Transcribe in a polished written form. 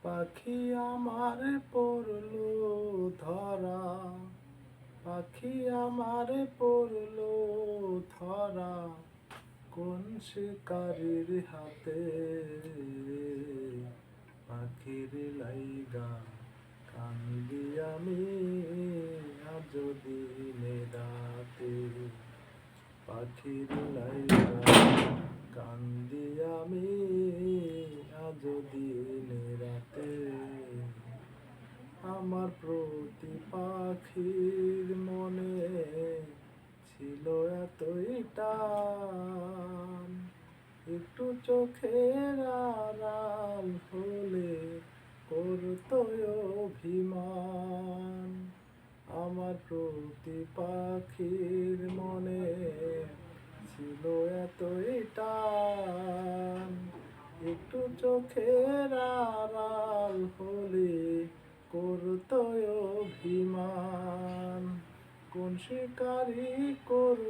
পাখি আমার পড়লো ধরা, পাখি আমার পড়লো ধরা, কোন শিকারির হাতে। পাখির লাইগা কান্দি আমি আজ দিনে রাতে। পাখির লাইগা কান্দি আমি আজ দিনে রাতে। আমার প্রতি পাখির মনে ছিল এতই টান, একটু চোখের আড়াল হলে করতো অভিমান। আমার প্রতি পাখির মনে ছিল এতই টান, একটু চোখের আড়াল হলে করতো অভিমান। কোন শিকারি করলো